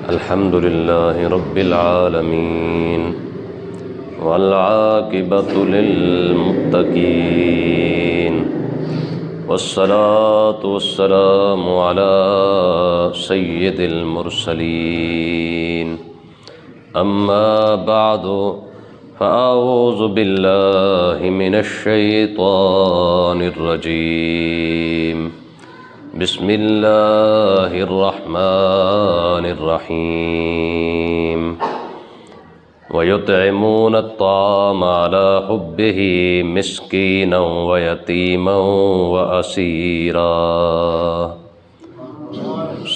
الحمد لله رب العالمين والعاقبة للمتقين والصلاة والسلام على سيد المرسلين أما بعد فأعوذ بالله من الشيطان الرجيم بسم اللہ الرحمن الرحیم وَيُطْعِمُونَ الطَّعَامَ عَلَى حُبِّهِ مِسْكِينًا وَيَتِيمًا وَأَسِيرًا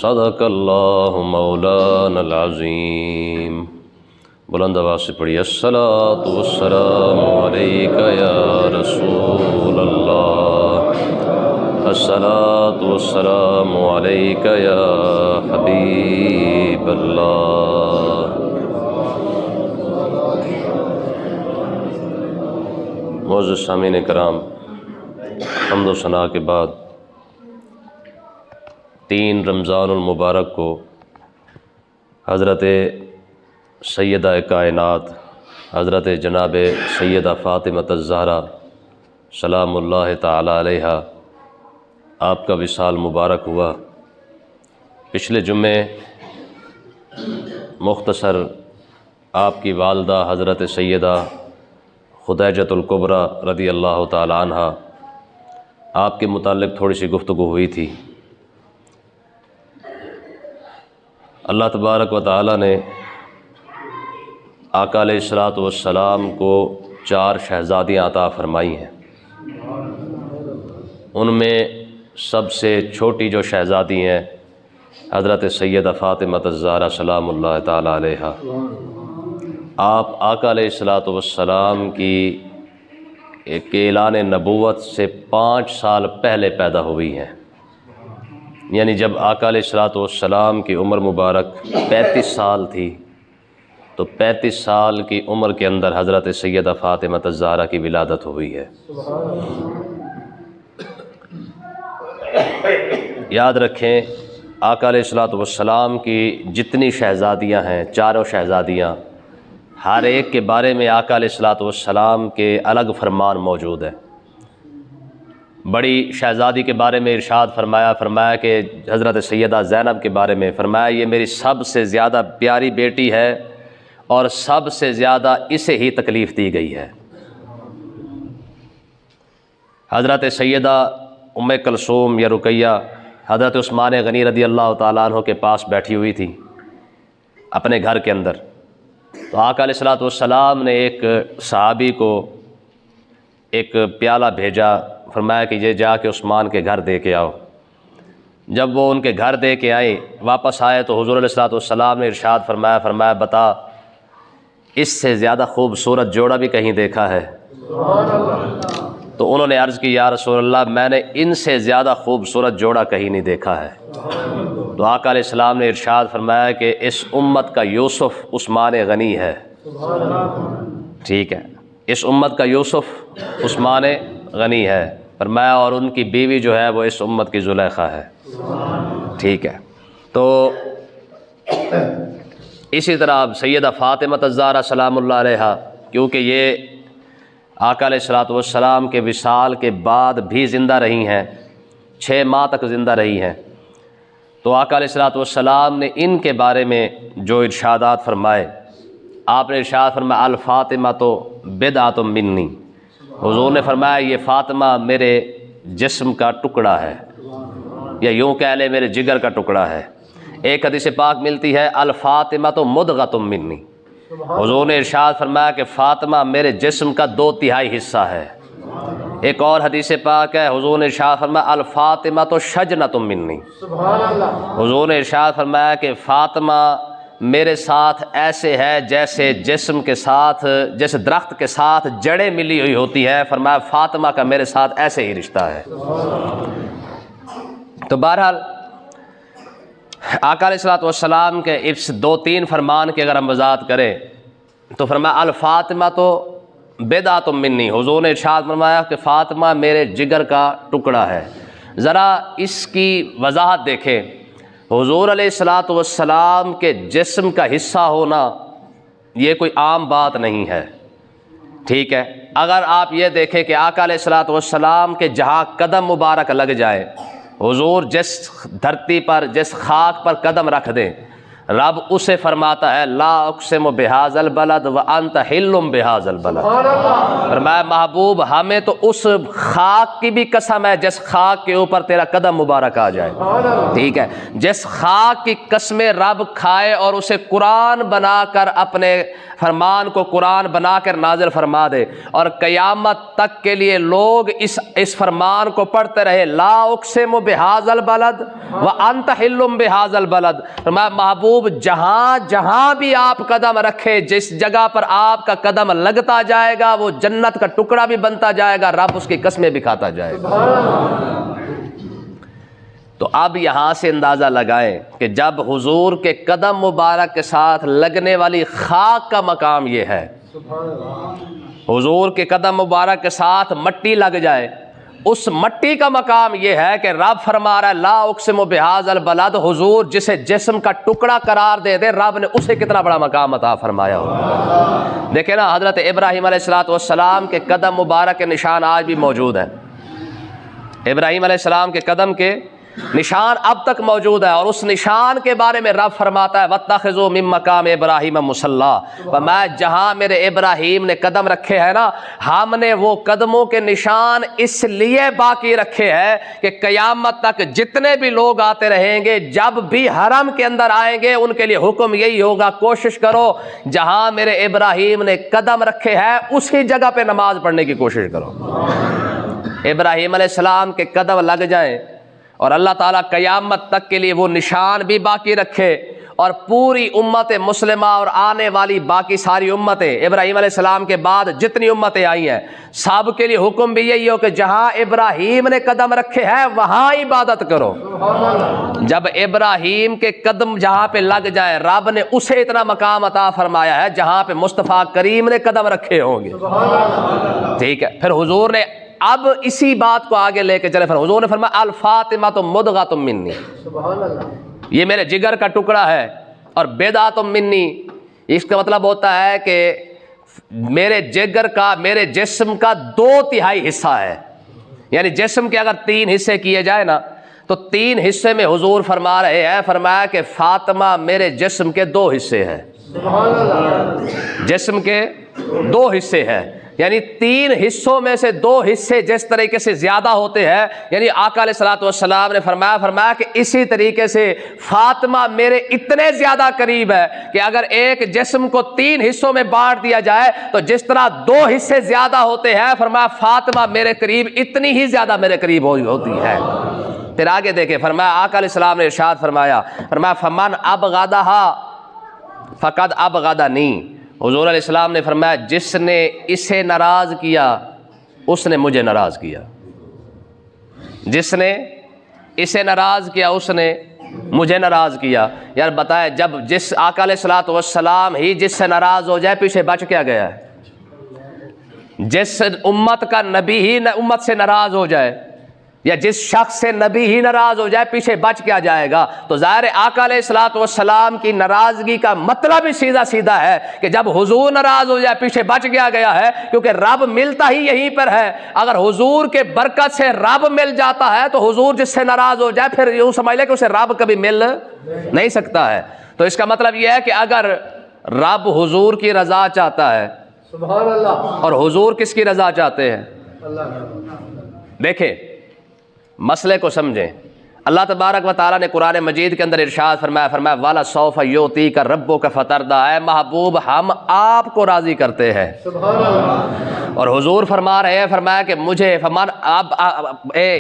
صدق اللہ مولانا العظیم۔ بلند آواز سے پڑھیے الصلاۃ والسلام علیک یا رسول اللہ، الصلاۃ والسلام علیک یا حبیب اللہ۔ معزز سامعین کرام، حمد و ثنا کے بعد 3 رمضان المبارک کو حضرت سیدہ کائنات حضرت جناب سیدہ فاطمہ الزہرا سلام اللہ تعالی علیہا آپ کا وصال مبارک ہوا۔ پچھلے جمعے مختصر آپ کی والدہ حضرت سیدہ خدیجۃ الکبریٰ رضی اللہ تعالی عنہا آپ کے متعلق تھوڑی سی گفتگو ہوئی تھی۔ اللہ تبارک و تعالی نے آقا علیہ الصلوۃ والسلام کو 4 شہزادیاں عطا فرمائی ہیں۔ ان میں سب سے چھوٹی جو شہزادی ہیں حضرت سیدہ فاطمہ الزہرا سلام اللہ تعالی علیہا، آپ آقا علیہ الصلوۃ والسلام کی ایک اعلان نبوت سے 5 سال پہلے پیدا ہوئی ہیں، یعنی جب آقا علیہ الصلوۃ والسلام کی عمر مبارک 35 سال تھی تو 35 سال کی عمر کے اندر حضرت سیدہ فاطمہ الزہرا کی ولادت ہوئی ہے۔ یاد رکھیں آقا علیہ الصلوۃ والسلام کی جتنی شہزادیاں ہیں، 4 شہزادیاں، ہر ایک کے بارے میں آقا علیہ الصلوۃ والسلام کے الگ فرمان موجود ہے۔ بڑی شہزادی کے بارے میں ارشاد فرمایا کہ حضرت سیدہ زینب کے بارے میں فرمایا یہ میری سب سے زیادہ پیاری بیٹی ہے اور سب سے زیادہ اسے ہی تکلیف دی گئی ہے۔ حضرت سیدہ ام کلثوم یا رقیہ حضرت عثمان غنی رضی اللہ تعالیٰ عنہ کے پاس بیٹھی ہوئی تھی اپنے گھر کے اندر، تو آقا علیہ الصلوۃ والسلام نے ایک صحابی کو ایک پیالہ بھیجا، فرمایا کہ یہ جا کے عثمان کے گھر دے کے آؤ۔ جب وہ ان کے گھر دے کے آئے، واپس آئے تو حضور علیہ الصلوۃ والسلام نے ارشاد فرمایا بتا اس سے زیادہ خوبصورت جوڑا بھی کہیں دیکھا ہے؟ تو انہوں نے عرض کی یا رسول اللہ میں نے ان سے زیادہ خوبصورت جوڑا کہیں نہیں دیکھا ہے۔ تو آقا علیہ السلام نے ارشاد فرمایا کہ اس امت کا یوسف عثمان غنی ہے۔ ٹھیک ہے، اس امت کا یوسف عثمان غنی ہے فرمایا، اور ان کی بیوی جو ہے وہ اس امت کی زلیخا ہے۔ ٹھیک ہے، تو اسی طرح سیدہ فاطمہ الزہرا سلام اللہ علیہا، کیونکہ یہ آقا علیہ الصلوۃ والسلام کے وصال کے بعد بھی زندہ رہی ہیں، 6 ماہ تک زندہ رہی ہیں، تو آقا علیہ الصلوۃ والسلام نے ان کے بارے میں جو ارشادات فرمائے، آپ نے ارشاد فرمایا الفاطمہ تو بدعۃ منی، حضور نے فرمایا یہ فاطمہ میرے جسم کا ٹکڑا ہے، یا یوں کہہ لے میرے جگر کا ٹکڑا ہے۔ ایک حدیث پاک ملتی ہے الفاطمہ تو مدغۃ منی، حضور نے ارشاد فرمایا کہ فاطمہ میرے جسم کا 2/3 حصہ ہے۔ ایک اور حدیث پاک ہے، حضور نے ارشاد فرمایا الفاطمہ تو شجنۃ منی، حضور نے ارشاد فرمایا کہ فاطمہ میرے ساتھ ایسے ہے جیسے جسم کے ساتھ، جیسے درخت کے ساتھ جڑیں ملی ہوئی ہوتی ہیں، فرمایا فاطمہ کا میرے ساتھ ایسے ہی رشتہ ہے۔ تو بہرحال آقا علیہ الصلوۃ والسلام کے اس 2-3 فرمان کی اگر ہم وضاحت کریں تو فرمایا الفاطمہ تو بدعۃ منی، حضور نے ارشاد فرمایا کہ فاطمہ میرے جگر کا ٹکڑا ہے۔ ذرا اس کی وضاحت دیکھیں، حضور علیہ الصلوۃ والسلام کے جسم کا حصہ ہونا یہ کوئی عام بات نہیں ہے، ٹھیک ہے۔ اگر آپ یہ دیکھیں کہ آقا علیہ الصلوۃ والسلام کے جہاں قدم مبارک لگ جائے، حضور جس دھرتی پر جس خاک پر قدم رکھ دیں، رب اسے فرماتا ہے لا اقسم بہذا البلد وانت حل بہذا البلد، فرمایا محبوب ہمیں تو اس خاک کی بھی قسم ہے جس خاک کے اوپر تیرا قدم مبارک آ جائے، ٹھیک ہے۔ جس خاک کی قسمیں رب کھائے اور اسے قرآن بنا کر اپنے فرمان کو قرآن بنا کر نازل فرما دے، اور قیامت تک کے لیے لوگ اس فرمان کو پڑھتے رہے لا اقسم بہذا البلد وانت حل بہذا البلد، فرمایا محبوب جہاں جہاں بھی آپ قدم رکھے، جس جگہ پر آپ کا قدم لگتا جائے گا وہ جنت کا ٹکڑا بھی بنتا جائے گا، رب اس کی قسمیں بھی کھاتا جائے گا۔ تو اب یہاں سے اندازہ لگائیں کہ جب حضور کے قدم مبارک کے ساتھ لگنے والی خاک کا مقام یہ ہے، حضور کے قدم مبارک کے ساتھ مٹی لگ جائے، اس مٹی کا مقام یہ ہے کہ رب فرما رہا ہے لا اقسم بہذا البلد، حضور جسے جسم کا ٹکڑا قرار دے دے، رب نے اسے کتنا بڑا مقام عطا فرمایا ہو۔ دیکھیں نا، حضرت ابراہیم علیہ الصلوۃ والسلام کے قدم مبارک کے نشان آج بھی موجود ہیں، ابراہیم علیہ السلام کے قدم کے نشان اب تک موجود ہے، اور اس نشان کے بارے میں رب فرماتا ہے وَاتَّخِذُوا مِن مَّقَامِ إِبْرَاهِيمَ مُصَلًّى، میں جہاں میرے ابراہیم نے قدم رکھے ہیں نا، ہم نے وہ قدموں کے نشان اس لیے باقی رکھے ہیں کہ قیامت تک جتنے بھی لوگ آتے رہیں گے، جب بھی حرم کے اندر آئیں گے ان کے لیے حکم یہی ہوگا کوشش کرو جہاں میرے ابراہیم نے قدم رکھے ہیں اسی جگہ پہ نماز پڑھنے کی کوشش کرو۔ ابراہیم علیہ السلام کے قدم لگ جائیں اور اللہ تعالیٰ قیامت تک کے لیے وہ نشان بھی باقی رکھے، اور پوری امت مسلمہ اور آنے والی باقی ساری امتیں، ابراہیم علیہ السلام کے بعد جتنی امتیں آئی ہیں، سب کے لیے حکم بھی یہی ہو کہ جہاں ابراہیم نے قدم رکھے ہیں وہاں عبادت کرو۔ جب ابراہیم کے قدم جہاں پہ لگ جائے، رب نے اسے اتنا مقام عطا فرمایا ہے جہاں پہ مصطفیٰ کریم نے قدم رکھے ہوں گے، ٹھیک ہے۔ پھر حضور نے اب اسی بات کو آگے لے کے چلے، پھر حضور نے فرمایا الفاطمہ مدغۃ منی، یہ میرے جگر کا ٹکڑا ہے، اور بدعۃ منی اس کا مطلب ہوتا ہے کہ میرے جگر کا، میرے جسم کا 2/3 حصہ ہے، یعنی جسم کے اگر 3 حصے کیے جائے نا تو 3 حصے میں حضور فرما رہے ہیں، فرمایا کہ فاطمہ میرے جسم کے 2 حصے ہیں، جسم کے 2 حصے ہیں، یعنی 3 حصوں میں سے 2 حصے جس طریقے سے زیادہ ہوتے ہیں، یعنی آقا علیہ الصلوۃ والسلام نے فرمایا کہ اسی طریقے سے فاطمہ میرے اتنے زیادہ قریب ہے کہ اگر ایک جسم کو 3 حصوں میں بانٹ دیا جائے تو جس طرح 2 حصے زیادہ ہوتے ہیں، فرمایا فاطمہ میرے قریب اتنی ہی زیادہ میرے قریب ہوتی ہے۔ پھر آگے دیکھیں، فرمایا آقا علیہ السلام نے ارشاد فرمایا فمن ابغضها فقد ابغضنی، حضور علیہ السلام نے فرمایا جس نے اسے ناراض کیا اس نے مجھے ناراض کیا، جس نے اسے ناراض کیا اس نے مجھے ناراض کیا۔ یار بتائے، جب جس آقا علیہ الصلوۃ والسلام ہی جس سے ناراض ہو جائے پیچھے بچ کیا گیا ہے؟ جس امت کا نبی ہی امت سے ناراض ہو جائے، یا جس شخص سے نبی ہی ناراض ہو جائے پیچھے بچ کیا جائے گا؟ تو ظاہر آقا علیہ الصلوۃ والسلام کی ناراضگی کا مطلب ہی سیدھا سیدھا ہے کہ جب حضور ناراض ہو جائے پیچھے بچ گیا ہے، کیونکہ رب ملتا ہی یہیں پر ہے۔ اگر حضور کے برکت سے رب مل جاتا ہے تو حضور جس سے ناراض ہو جائے پھر یوں سمجھ لے کہ اسے رب کبھی مل نہیں سکتا ہے۔ تو اس کا مطلب یہ ہے کہ اگر رب حضور کی رضا چاہتا ہے، سبحان اللہ، اور حضور کس کی رضا چاہتے ہیں؟ دیکھیں مسئلے کو سمجھیں۔ اللہ تبارک و تعالیٰ نے قرآن مجید کے اندر ارشاد فرمایا وَلَسَوْفَ يُعْطِيكَ رَبُّكَ فَتَرْضَىٰ، اے محبوب ہم آپ کو راضی کرتے ہیں۔ سبحان اللہ۔ اور حضور فرما رہے ہیں، فرمایا کہ مجھے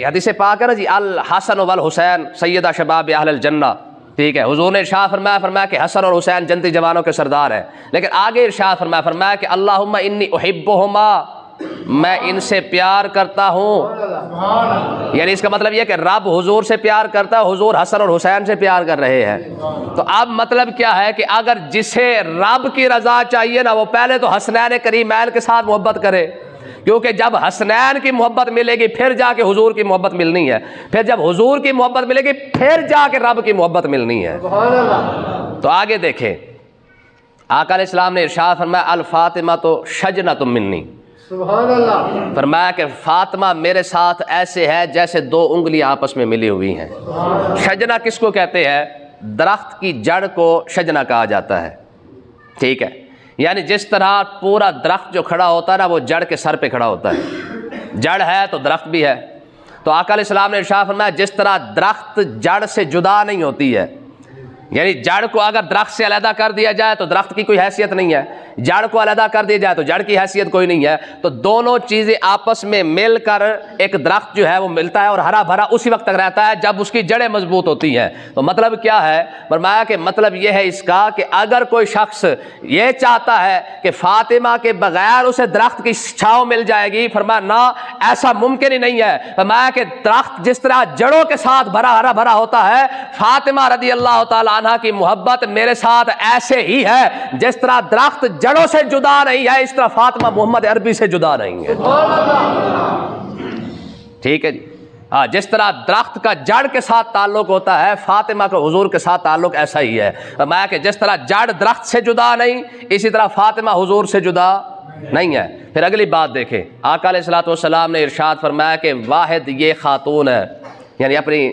حدیث پاک ہے نا جی، الحسن والحسین سیدہ شباب اہل الجنہ، ٹھیک ہے۔ حضور نے ارشاد فرمایا کہ حسن اور حسین جنتی جوانوں کے سردار ہیں، لیکن آگے ارشاد فرمایا کہ اللہم انی احبہما، میں ان سے پیار کرتا ہوں، یعنی اس کا مطلب یہ کہ رب حضور سے پیار کرتا ہے، حضور حسن اور حسین سے پیار کر رہے ہیں۔ تو اب مطلب کیا ہے کہ اگر جسے رب کی رضا چاہیے نا، وہ پہلے تو حسنین کریمین کے ساتھ محبت کرے، کیونکہ جب حسنین کی محبت ملے گی پھر جا کے حضور کی محبت ملنی ہے، پھر جب حضور کی محبت ملے گی پھر جا کے رب کی محبت ملنی ہے۔ تو آگے دیکھیں، آقا علیہ السلام نے ارشاد فرمایا الفاطمہ تو شجنۃ منی، سبحان اللہ، فرمایا کہ فاطمہ میرے ساتھ ایسے ہے جیسے دو انگلیاں آپس میں ملی ہوئی ہیں۔ شجنا کس کو کہتے ہیں؟ درخت کی جڑ کو شجنا کہا جاتا ہے، ٹھیک ہے، یعنی جس طرح پورا درخت جو کھڑا ہوتا ہے نا وہ جڑ کے سر پہ کھڑا ہوتا ہے، جڑ ہے تو درخت بھی ہے۔ تو آقا علیہ السلام نے ارشاد فرمایا جس طرح درخت جڑ سے جدا نہیں ہوتی ہے، یعنی جڑ کو اگر درخت سے علیحدہ کر دیا جائے تو درخت کی کوئی حیثیت نہیں ہے، جڑ کو علیحدہ کر دیا جائے تو جڑ کی حیثیت کوئی نہیں ہے، تو دونوں چیزیں آپس میں مل کر ایک درخت جو ہے وہ ملتا ہے اور ہرا بھرا اسی وقت تک رہتا ہے جب اس کی جڑیں مضبوط ہوتی ہیں۔ تو مطلب کیا ہے؟ فرمایا کہ مطلب یہ ہے اس کا کہ اگر کوئی شخص یہ چاہتا ہے کہ فاطمہ کے بغیر اسے درخت کی چھاؤں مل جائے گی، فرمایا نہ، ایسا ممکن ہی نہیں ہے۔ فرمایا کہ درخت جس طرح جڑوں کے ساتھ ہرا بھرا ہوتا ہے، فاطمہ رضی اللہ تعالی عنہ کی محبت میرے ساتھ ایسے ہی ہے، جس طرح درخت جڑوں سے جدا نہیں ہے اس طرح فاطمہ محمد عربی سے جدا نہیں ہے، ٹھیک ہے جی، ہاں، جس طرح درخت کا جڑ کے ساتھ تعلق ہوتا ہے فاطمہ کا حضور کے ساتھ تعلق ایسا ہی ہے۔ فرمایا کہ جس طرح جڑ درخت سے جدا نہیں اسی طرح فاطمہ حضور سے جدا نہیں ہے۔ پھر اگلی بات دیکھیں، آقا علیہ الصلوۃ والسلام نے ارشاد فرمایا کہ واحد یہ خاتون ہے، یعنی اپنی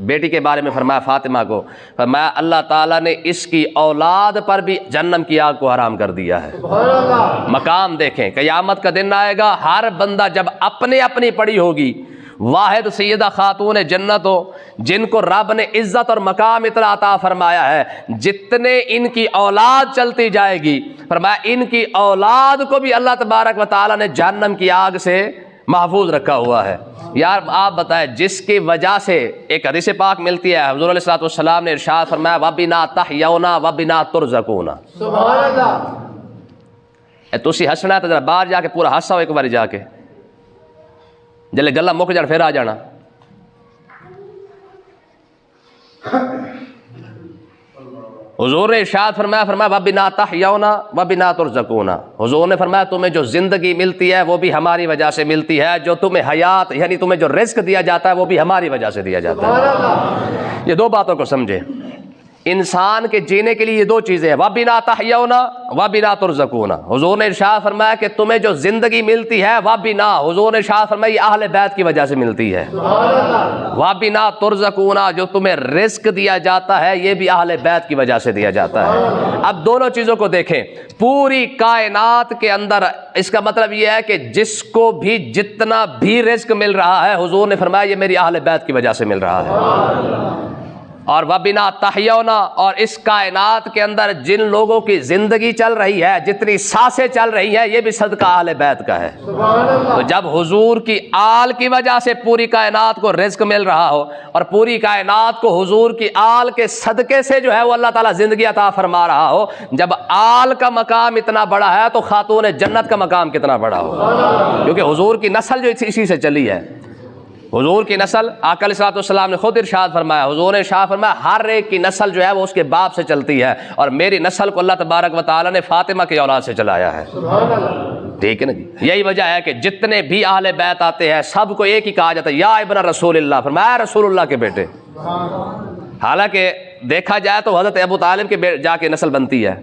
بیٹی کے بارے میں فرمایا فاطمہ کو، فرمایا اللہ تعالیٰ نے اس کی اولاد پر بھی جہنم کی آگ کو حرام کر دیا ہے۔ مقام دیکھیں، قیامت کا دن آئے گا، ہر بندہ جب اپنے اپنی پڑی ہوگی، واحد سیدہ خاتون جنت ہو جن کو رب نے عزت اور مقام اتنا عطا فرمایا ہے، جتنے ان کی اولاد چلتی جائے گی، فرمایا ان کی اولاد کو بھی اللہ تبارک و تعالیٰ نے جہنم کی آگ سے محفوظ رکھا ہوا ہے۔ یار آپ بتائیں، جس کی وجہ سے ایک حدیث پاک ملتی ہے، حضور علیہ الصلوۃ والسلام نے ارشاد فرمایا وَبِنَا تَحْيَوْنَ وَبِنَا تُرْزَقُونَ۔ سبحان اللہ، تسی ہسنا تو ذرا باہر جا کے پورا ہسا ہو ایک بار جا کے، جلے گلا مک جان پھر آ جانا۔ حضور نے ارشاد فرمایا وَبِنَا تَحْيَوْنَ وَبِنَا تُرْزَقُونَ، حضور نے فرمایا تمہیں جو زندگی ملتی ہے وہ بھی ہماری وجہ سے ملتی ہے، جو تمہیں حیات یعنی تمہیں جو رزق دیا جاتا ہے وہ بھی ہماری وجہ سے دیا جاتا ہے۔ یہ دو باتوں کو سمجھے، انسان کے جینے کے لیے یہ دو چیزیں ہیں، وَبِنَا تَحْيَوْنَ وَبِنَا تُرْزَقُونَ۔ حضور نے ارشاد فرمایا کہ تمہیں جو زندگی ملتی ہے وَبِنَا، حضور نے ارشاد فرمایا یہ اہل بیت کی وجہ سے ملتی ہے، وَبِنَا تُرْزَقُونَ، جو تمہیں رزق دیا جاتا ہے یہ بھی اہل بیت کی وجہ سے دیا جاتا ہے۔ اب دونوں چیزوں کو دیکھیں، پوری کائنات کے اندر اس کا مطلب یہ ہے کہ جس کو بھی جتنا بھی رزق مل رہا ہے حضور نے فرمایا یہ میری اہل بیت کی وجہ سے مل رہا ہے۔ اور وَبِنَا تَحْيَوْنَ، اور اس کائنات کے اندر جن لوگوں کی زندگی چل رہی ہے، جتنی سانسیں چل رہی ہیں، یہ بھی صدقہ اہل بیت کا ہے۔ تو جب حضور کی آل کی وجہ سے پوری کائنات کو رزق مل رہا ہو اور پوری کائنات کو حضور کی آل کے صدقے سے جو ہے وہ اللہ تعالیٰ زندگی عطا فرما رہا ہو، جب آل کا مقام اتنا بڑا ہے تو خاتون جنت کا مقام کتنا بڑا ہو، کیونکہ حضور کی نسل جو اسی سے چلی ہے، حضور کی نسل، آقا علیہ الصلوۃ والسلام نے خود ارشاد فرمایا، حضور نے ارشاد فرمایا ہر ایک کی نسل جو ہے وہ اس کے باپ سے چلتی ہے، اور میری نسل کو اللہ تبارک و تعالیٰ نے فاطمہ کی اولاد سے چلایا ہے، ٹھیک ہے نا جی۔ یہی وجہ ہے کہ جتنے بھی اہل بیت آتے ہیں سب کو ایک ہی کہا جاتا ہے یا ابن رسول اللہ، فرمایا رسول اللہ کے بیٹے۔ حالانکہ دیکھا جائے تو حضرت ابو طالب کے جا کے نسل بنتی ہے،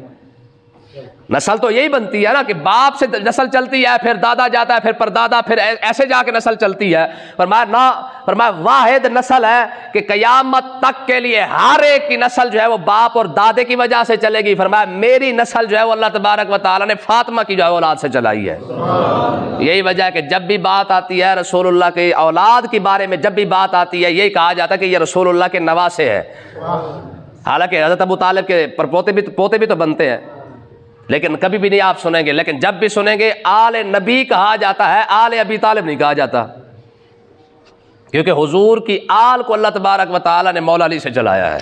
نسل تو یہی بنتی ہے نا کہ باپ سے نسل چلتی ہے، پھر دادا جاتا ہے، پھر پردادا، پھر ایسے جا کے نسل چلتی ہے۔ فرمایا نہ، فرمایا واحد نسل ہے کہ قیامت تک کے لیے ہر ایک کی نسل جو ہے وہ باپ اور دادے کی وجہ سے چلے گی۔ فرمایا میری نسل جو ہے وہ اللہ تبارک و تعالیٰ نے فاطمہ کی جو ہے اولاد سے چلائی ہے۔ یہی وجہ ہے کہ جب بھی بات آتی ہے رسول اللہ کے اولاد کے بارے میں، جب بھی بات آتی ہے یہی کہا جاتا ہے کہ یہ رسول اللہ کے نواسے ہے۔ حالانکہ حضرت ابو طالب کے پوتے بھی تو بنتے ہیں، لیکن کبھی بھی نہیں آپ سنیں گے، لیکن جب بھی سنیں گے آل نبی کہا جاتا ہے، آل ابی طالب نہیں کہا جاتا، کیونکہ حضور کی آل کو اللہ تبارک و تعالیٰ نے مولا علی سے چلایا ہے۔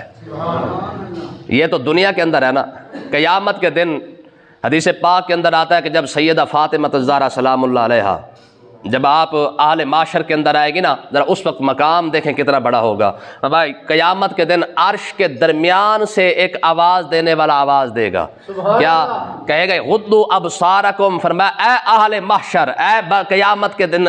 یہ تو دنیا کے اندر ہے نا، قیامت کے دن حدیث پاک کے اندر آتا ہے کہ جب سیدہ فاطمہ الزہرا سلام اللہ علیہا جب آپ اہل معاشر کے اندر آئے گی نا، ذرا اس وقت مقام دیکھیں کتنا بڑا ہوگا۔ بھائی قیامت کے دن عرش کے درمیان سے ایک آواز دینے والا آواز دے گا، کیا کہے گا؟ غضوا ابصارکم، فرمایا اے اہل محشر، اے قیامت کے دن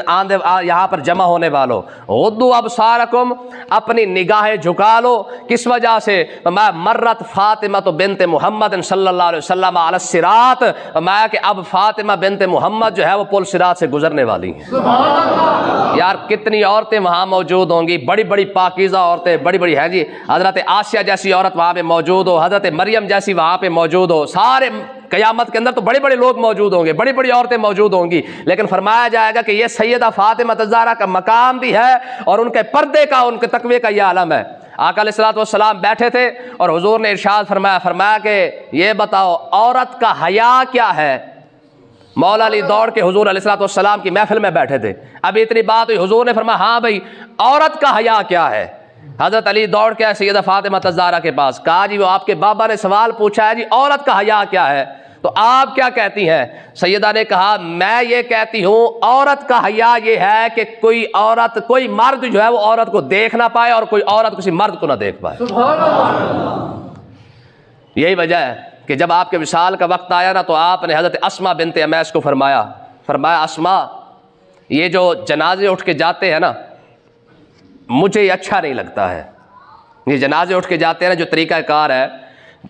یہاں پر جمع ہونے والو، غضوا ابصارکم، اپنی نگاہیں جھکا لو۔ کس وجہ سے؟ فرمایا مرت فاطمہ بنت محمد صلی اللہ علیہ وسلم علی الصراط، فرمایا کہ اب فاطمہ بنت محمد جو ہے وہ پل صراط سے گزرنے والی ہیں۔ یار کتنی عورتیں وہاں موجود ہوں گی، بڑی بڑی پاکیزہ عورتیں، بڑی بڑی ہیں جی، حضرت آسیہ جیسی عورت وہاں پہ موجود ہو، حضرت مریم جیسی وہاں پہ موجود ہو، سارے قیامت کے اندر تو بڑے بڑے لوگ موجود ہوں گے، بڑی بڑی عورتیں موجود ہوں گی، لیکن فرمایا جائے گا کہ یہ سیدہ فاطمہ الزہرا کا مقام بھی ہے اور ان کے پردے کا، ان کے تقوی کا یہ عالم ہے۔ آقا علیہ الصلوۃ والسلام بیٹھے تھے اور حضور نے ارشاد فرمایا کہ یہ بتاؤ عورت کا حیا کیا ہے؟ مولا علی دوڑ کے حضور علیہ الصلوۃ والسلام کی محفل میں بیٹھے تھے، ابھی اتنی بات ہوئی، حضور نے فرمایا ہاں بھائی عورت کا حیا کیا ہے؟ حضرت علی دوڑ کے سیدہ فاطمہ الزہرا کے پاس، کہا جی وہ آپ کے بابا نے سوال پوچھا ہے جی عورت کا حیا کیا ہے، تو آپ کیا کہتی ہیں؟ سیدہ نے کہا میں یہ کہتی ہوں عورت کا حیا یہ ہے کہ کوئی عورت، کوئی مرد جو ہے وہ عورت کو دیکھ نہ پائے اور کوئی عورت کسی مرد کو نہ دیکھ پائے۔ سبحان اللہ۔ یہی وجہ ہے کہ جب آپ کے وصال کا وقت آیا نا تو آپ نے حضرت اسماء بنت امیس کو فرمایا اسماء یہ جو جنازے اٹھ کے جاتے ہیں نا مجھے یہ اچھا نہیں لگتا ہے، یہ جنازے اٹھ کے جاتے ہیں نا جو طریقہ کار ہے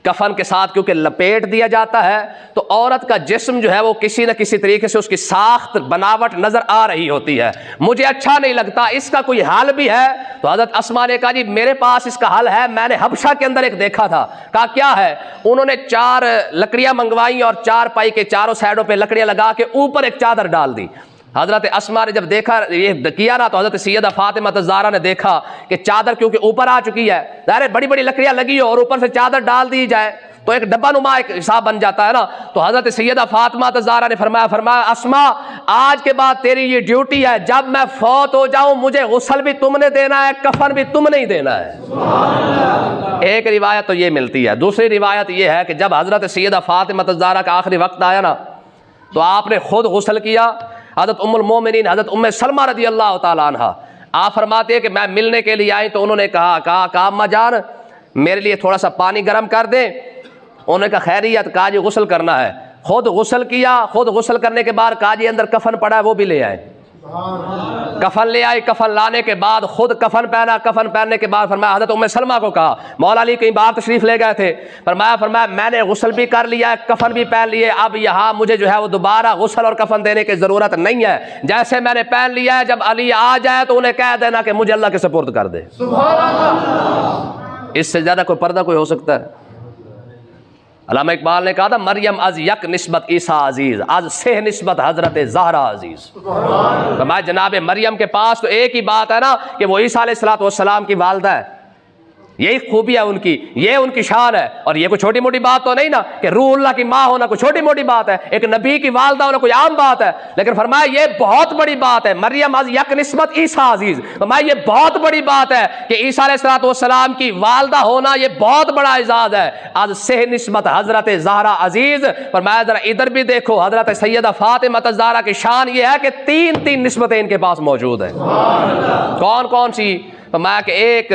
کفن کے ساتھ کیونکہ لپیٹ دیا جاتا ہے تو عورت کا جسم جو ہے وہ کسی نہ کسی طریقے سے اس کی ساخت بناوٹ نظر آ رہی ہوتی ہے، مجھے اچھا نہیں لگتا، اس کا کوئی حل بھی ہے؟ تو حضرت اسماء نے کہا جی میرے پاس اس کا حل ہے، میں نے حبشہ کے اندر ایک دیکھا تھا۔ کہا کیا ہے؟ انہوں نے 4 لکڑیاں منگوائیں اور 4 پائی کے چاروں سائڈوں پہ لکڑیاں لگا کے اوپر ایک چادر ڈال دی۔ حضرت اسماء نے جب دیکھا یہ کیا نا تو حضرت سیدہ فاطمہ الزہرا نے دیکھا کہ چادر کیونکہ اوپر آ چکی ہے، ظاہر ہے بڑی بڑی لکڑیاں لگی ہو اور اوپر سے چادر ڈال دی جائے تو ایک ڈبہ نما ایک حساب بن جاتا ہے نا، تو حضرت سیدہ فاطمہ الزہرا نے فرمایا اسماء آج کے بعد تیری یہ ڈیوٹی ہے، جب میں فوت ہو جاؤں مجھے غسل بھی تم نے دینا ہے، کفن بھی تم نے ہی دینا ہے۔ ایک روایت تو یہ ملتی ہے، دوسری روایت یہ ہے کہ جب حضرت سیدہ فاطمہ الزہرا کا آخری وقت آیا نا تو آپ نے خود غسل کیا۔ حضرت ام المومنین حضرت ام سلمہ رضی اللہ تعالیٰ عنہ آپ فرماتے ہیں کہ میں ملنے کے لیے آئی تو انہوں نے کہا اماں جان میرے لیے تھوڑا سا پانی گرم کر دیں، انہوں نے کہا خیریت، کہا جی غسل کرنا ہے، خود غسل کیا، خود غسل کرنے کے بعد کہا جی اندر کفن پڑا ہے وہ بھی لے آئے، کفن لے آئی، کفن لانے کے بعد خود کفن پہنا، کفن پہننے کے بعد فرمایا حضرت ام سلمہ کو کہا، مولا علی کہیں باہر تشریف لے گئے تھے، فرمایا میں نے غسل بھی کر لیا ہے، کفن بھی پہن لیے، اب یہاں مجھے جو ہے وہ دوبارہ غسل اور کفن دینے کی ضرورت نہیں ہے، جیسے میں نے پہن لیا ہے جب علی آ جائے تو انہیں کہہ دینا کہ مجھے اللہ کے سپرد کر دے۔ سبحان اللہ۔ اس سے زیادہ کوئی پردہ کوئی ہو سکتا ہے؟ علامہ اقبال نے کہا تھا مریم از یک نسبت عیسیٰ عزیز، از سہ نسبت حضرت زہرا عزیز۔ فرمایا جناب مریم کے پاس تو ایک ہی بات ہے نا کہ وہ عیسیٰ علیہ الصلوۃ والسلام کی والدہ ہے، یہی خوبی ہے ان کی، یہ ان کی شان ہے، اور یہ کوئی چھوٹی موٹی بات تو نہیں نا کہ روح اللہ کی ماں ہونا کوئی چھوٹی موٹی بات ہے، ایک نبی کی والدہ ہونا کوئی عام بات ہے، لیکن فرمایا یہ بہت بڑی بات ہے، مریم از یک نسبت عیسیٰ عزیز، فرمایا یہ بہت بڑی بات ہے کہ عیسیٰ علیہ الصلوۃ والسلام کی والدہ ہونا یہ بہت بڑا اعزاز ہے، از سہ نسبت حضرت زہرا عزیز۔ فرمایا ذرا ادھر بھی دیکھو، حضرت سیدہ فاطمہ الزہرا کی شان یہ ہے کہ 3 نسبتیں ان کے پاس موجود ہیں۔ کون کون سی؟ فرمایا کہ ایک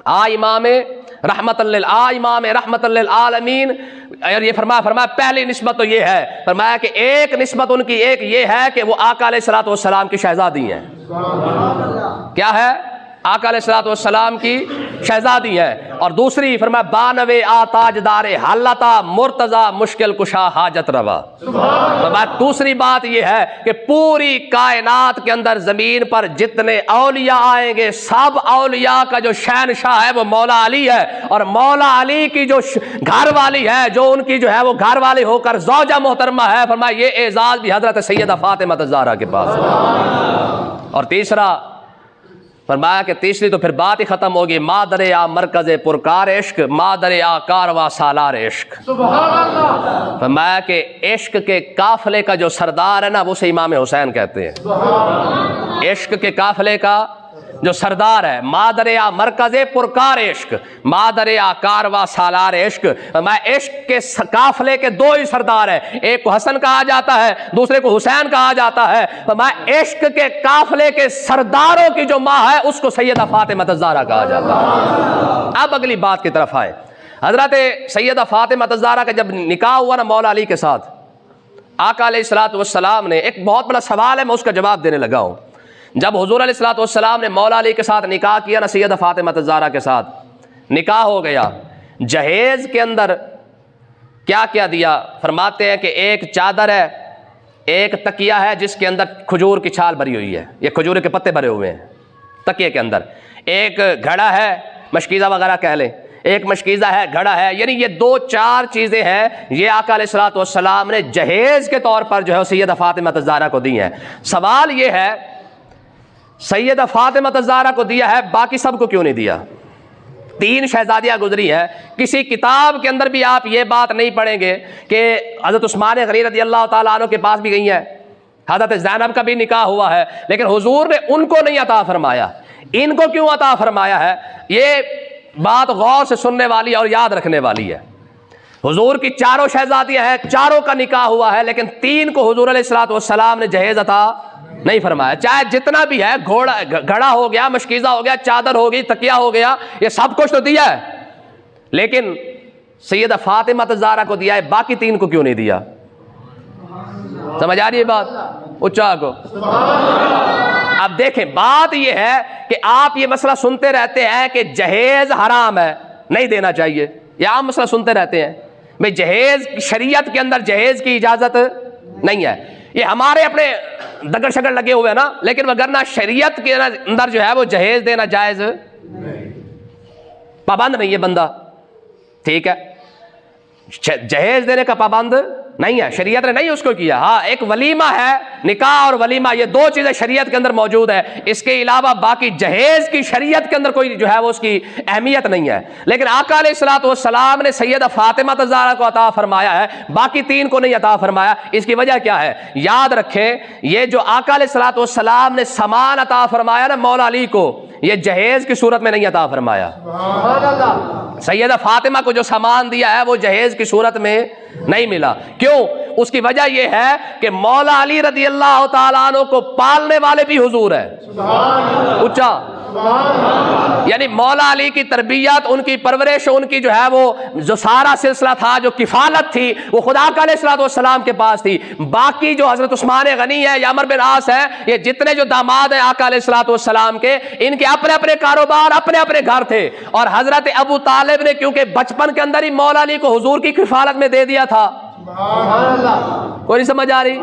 امام رحمت للعالمین، اور یہ فرمایا پہلی نسبت تو یہ ہے، فرمایا کہ ایک نسبت ان کی ایک یہ ہے کہ وہ آقا علیہ الصلوۃ والسلام کی شہزادی ہیں۔ کیا ہے؟ آقا علیہ الصلوۃ والسلام کی شہزادی ہے، اور دوسری فرمایا بانوے تاجدار حلتا مرتضی مشکل کشا حاجت روا۔ فرمایا دوسری بات یہ ہے کہ پوری کائنات کے اندر زمین پر جتنے اولیاء آئیں گے سب اولیاء کا جو شہنشاہ ہے وہ مولا علی ہے، اور مولا علی کی جو گھر والی ہے، جو ان کی جو ہے وہ گھر والی ہو کر زوجہ محترمہ ہے، فرمایا یہ اعزاز بھی حضرت سیدہ فاطمہ الزہرا کے پاس ہے۔ اور تیسرا فرمایا کہ تیسری تو پھر بات ہی ختم ہوگی، مادر آ مرکز پرکار عشق، مادر آ کارواں سالار عشق۔ سبحان اللہ۔ فرمایا کہ عشق کے قافلے کا جو سردار ہے نا وہ سے امام حسین کہتے ہیں، عشق کے قافلے کا جو سردار ہے، مادریا مرکز پرکار عشق، مادریا کارواں سالار عشق، میں عشق کے قافلے کے دو ہی سردار ہیں، ایک کو حسن کہا جاتا ہے، دوسرے کو حسین کہا جاتا ہے، میں عشق کے قافلے کے سرداروں کی جو ماں ہے اس کو سیدہ فاطمہ الزہرا کہا جاتا ہے۔ اب اگلی بات کی طرف آئے، حضرت سیدہ فاطمہ الزہرا کا جب نکاح ہوا نا مولا علی کے ساتھ، آقا علیہ الصلوۃ والسلام نے، ایک بہت بڑا سوال ہے میں اس کا جواب دینے لگا ہوں، جب حضور علیہ الصلوۃ والسلام نے مولا علی کے ساتھ نکاح کیا نا، سیدہ فاطمہ الزہرا کے ساتھ نکاح ہو گیا، جہیز کے اندر کیا کیا دیا؟ فرماتے ہیں کہ ایک چادر ہے، ایک تکیہ ہے جس کے اندر کھجور کی چھال بھری ہوئی ہے، یہ کھجور کے پتے بھرے ہوئے ہیں تکیے کے اندر، ایک گھڑا ہے، مشکیزہ وغیرہ کہہ لیں، ایک مشکیزہ ہے، گھڑا ہے، یعنی یہ دو چار چیزیں ہیں، یہ آقا علیہ الصلوۃ والسلام نے جہیز کے طور پر جو ہے سیدہ فاطمہ الزہرا کو دی ہیں۔ سوال یہ ہے سیدہ فاطمہ الزہرا کو دیا ہے، باقی سب کو کیوں نہیں دیا؟ تین شہزادیاں گزری ہیں، کسی کتاب کے اندر بھی آپ یہ بات نہیں پڑھیں گے کہ حضرت عثمان غنی رضی اللہ تعالیٰ عنہ کے پاس بھی گئی ہیں، حضرت زینب کا بھی نکاح ہوا ہے، لیکن حضور نے ان کو نہیں عطا فرمایا، ان کو کیوں عطا فرمایا ہے؟ یہ بات غور سے سننے والی اور یاد رکھنے والی ہے۔ حضور کی چاروں شہزادیاں ہیں، چاروں کا نکاح ہوا ہے، لیکن تین کو حضور علیہ الصلوۃ والسلام نے جہیز عطا نہیں فرمایا، چاہے جتنا بھی ہے، گھڑا ہو گیا، مشکیزہ ہو گیا، چادر ہو گئی، تکیہ ہو گیا، یہ سب کچھ تو دیا ہے، لیکن سیدہ فاطمہ الزہرا کو دیا ہے، باقی تین کو کیوں نہیں دیا؟ سمجھ آ رہی ہے بات؟ اچھا کو اب دیکھیں، بات یہ ہے کہ آپ یہ مسئلہ سنتے رہتے ہیں کہ جہیز حرام ہے، نہیں دینا چاہیے، یہ عام مسئلہ سنتے رہتے ہیں بھئی جہیز، شریعت کے اندر جہیز کی اجازت نہیں ہے، یہ ہمارے اپنے دگڑ شگڑ لگے ہوئے ہیں نا، لیکن وگرنہ شریعت کے اندر جو ہے وہ جہیز دینا جائز پابند نہیں ہے بندہ، ٹھیک ہے، جہیز دینے کا پابند نہیں ہے، شریعت نے نہیں اس کو کیا۔ ہاں ایک ولیمہ ہے، نکاح اور ولیمہ، یہ دو چیزیں شریعت کے اندر موجود ہے، اس کے علاوہ باقی جہیز کی شریعت کے اندر کوئی جو ہے وہ اس کی اہمیت نہیں ہے، لیکن آقا علیہ الصلوۃ والسلام نے سیدہ فاطمہ الزہرا کو عطا فرمایا ہے، باقی تین کو نہیں عطا فرمایا۔ اس کی وجہ کیا ہے؟ یاد رکھیں، یہ جو آقا علیہ الصلوۃ والسلام نے سامان عطا فرمایا نا مولا علی کو، یہ جہیز کی صورت میں نہیں عطا فرمایا۔ سیدہ فاطمہ کو جو سامان دیا ہے وہ جہیز کی صورت میں نہیں ملا، کیوں؟ اس کی وجہ یہ ہے کہ مولا علی رضی اللہ تعالیٰ عنہ کو پالنے والے بھی حضور ہے، اچھا، یعنی مولا علی کی تربیت، ان کی پرورش، ان کی جو ہے وہ جو سارا سلسلہ تھا، جو کفالت تھی، وہ خدا کا علیہ الصلوۃ والسلام کے پاس تھی۔ باقی جو حضرت عثمان غنی ہے یا عمر بن عاص ہے، یہ جتنے جو داماد ہیں آقا علیہ الصلوۃ والسلام کے، ان کے اپنے اپنے کاروبار، اپنے اپنے گھر تھے، اور حضرت ابو طالب نے کیونکہ بچپن کے اندر ہی مولا علی کو حضور کی کفالت میں دے دیا تھا، کوئی نہیں سمجھ آ رہی؟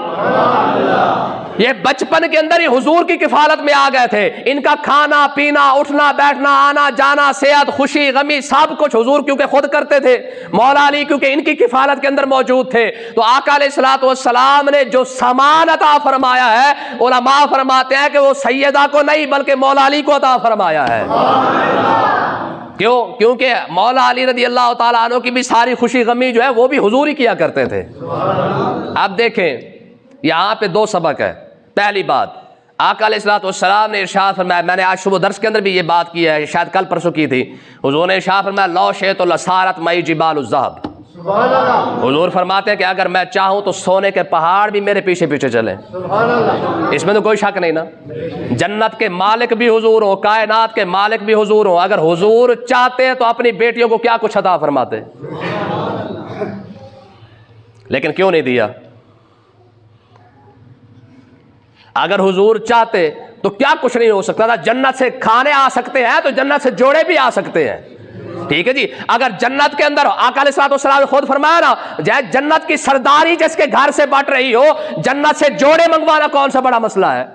یہ بچپن کے اندر ہی حضور کی کفالت میں آ گئے تھے، ان کا کھانا پینا، اٹھنا بیٹھنا، آنا جانا، صحت خوشی غمی سب کچھ حضور کیونکہ خود کرتے تھے، مولا علی کیونکہ ان کی کفالت کے اندر موجود تھے، تو آقا علیہ الصلوۃ والسلام نے جو سامان عطا فرمایا ہے، علماء فرماتے ہیں کہ وہ سیدہ کو نہیں بلکہ مولا علی کو عطا فرمایا ہے۔ کیوں؟ کیونکہ مولا علی رضی اللہ تعالیٰ عنہ کی بھی ساری خوشی غمی جو ہے وہ بھی حضور ہی کیا کرتے تھے۔ اب دیکھیں یہاں پہ دو سبق ہے۔ پہلی بات، آقا علیہ الصلوۃ والسلام نے ارشاد فرمایا، میں نے آج صبح درس کے اندر بھی یہ بات کی ہے، شاید کل پرسوں کی تھی، حضور نے ارشاد فرمایا لو شئت لصارت معی جبال الذھب، حضور فرماتے ہیں کہ اگر میں چاہوں تو سونے کے پہاڑ بھی میرے پیچھے پیچھے چلیں، اس میں تو کوئی شک نہیں نا، جنت کے مالک بھی حضور ہوں، کائنات کے مالک بھی حضور ہوں، اگر حضور چاہتے تو اپنی بیٹیوں کو کیا کچھ عطا فرماتے، لیکن کیوں نہیں دیا؟ اگر حضور چاہتے تو کیا کچھ نہیں ہو سکتا تھا، جنت سے کھانے آ سکتے ہیں تو جنت سے جوڑے بھی آ سکتے ہیں، ٹھیک ہے جی۔ اگر جنت کے اندر آقا علیہ الصلوۃ والسلام نے خود فرمایا نا، جنت کی سرداری جس کے گھر سے بٹ رہی ہو، جنت سے جوڑے منگوانا کون سا بڑا مسئلہ ہے؟